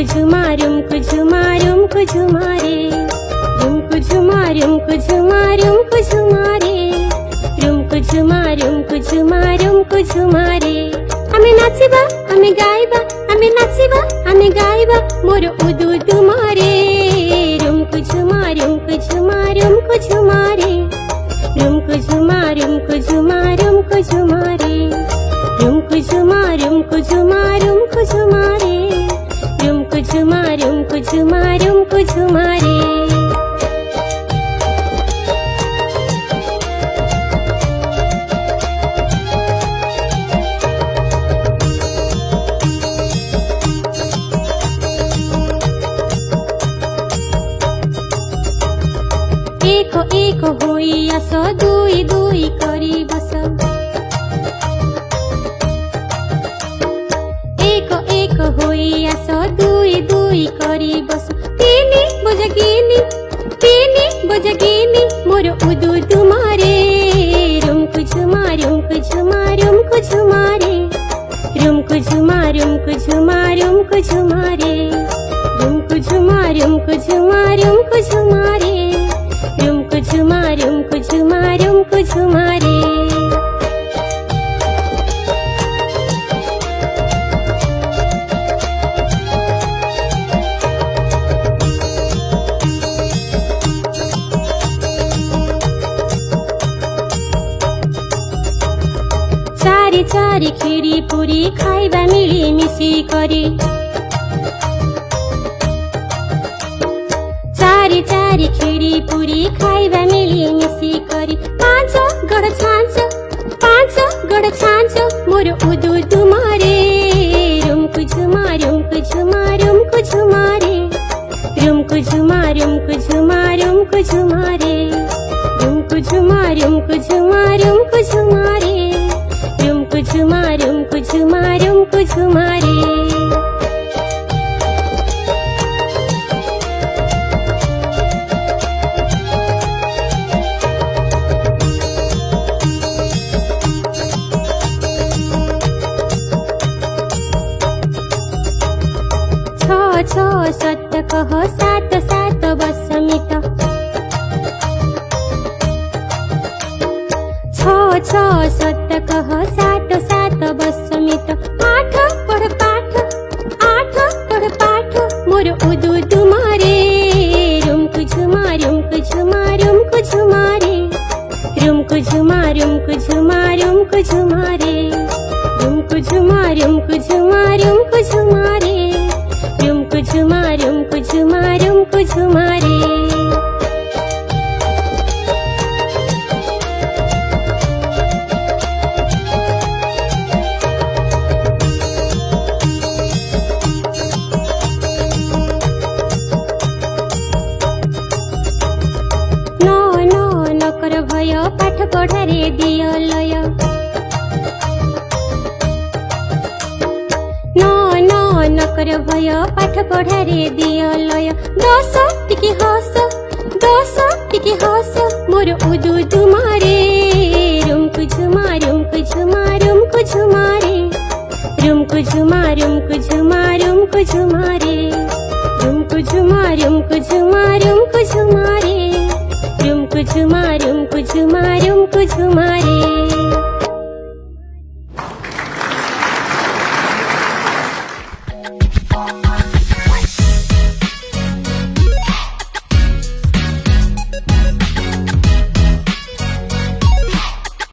झुमा रुमकु झुमा रुमकु झुमा रे रुमकु झुमा रुमकु झुमा रुमकु झुमा रे रुमकु झुमा रुमकु झुमा रुमकु झुमा रे आमे नाचिबा आमे गाइबा आमे नाचिबा आमे गाइबा मोर उदुदु मारे रुमकु झुमा रुमकु झुमा रुमकु झुमा रे रुमकु झुमा रुमकु झुमा रुमकु झुमा रे रुमकु झुमा रुमकु झुमा रुमकु झुमा रे रुमकु झुमा रुमकु झुमा रुमकु झुमा रे एक एक होई आस दुई दुई करी बस एक एक होई आस दुई दुई करी बस तीनी बजगिनी मोर उदुदु मारे रुमकु झुमा रुमकु झुमा रुमकु झुमा रे रुमकु झुमा रुमकु झुमा रुमकु झुमा रे रुमकु झुमा रुमकु झुमा रुमकु झुमा रे रुमकु झुमा रुमकु झुमा रुमकु झुमा रे चारी चारी खिरी पुरी खाइबा मिली मिसी करी चारी चारी खिरी पुरी खाइबा मिली मिसी करी पाँच गड छान्छ मोर उदुदु मारे रुमकु झुमा रुमकु झुमा रुमकु झुमा रे रुमकु झुमा रुमकु झुमा रुमकु झुमा रे रुमकु झुमा रुमकु झुमा रुमकु झुमा रे रुमकु झुमा रुमकु झुमा रुमकु झुमा रे छ सत कह सात सात बसमित छ सत कह सात सात बसमित आठ पढ़ पाठ मोर उदुदु मारे रुमकु झुमा रुमकु झुमा रुमकु झुमा रे रुमकु झुमा रुमकु झुमा रुमकु झुमा रे रुमकु झुमा रुमकु झुमा रुमकु झुमा रे रुमकु झुमा रुमकु झुमा रुमकु झुमा रे नकर भय पाठ पढ़ारे दिय लय नकर भय पाठ पढ़ारे दिय लय दस टिके हस मोर उदुदु मारे रुमकु झुमा रुमकु झुमा रुमकु झुमा रे रुमकु झुमा रुमकु झुमा रुमकु झुमा रे रुमकु झुमा रुमकु झुमा रुमकु झुमा रे रुमकु झुमा रुमकु झुमा रुमकु झुमा रे Oh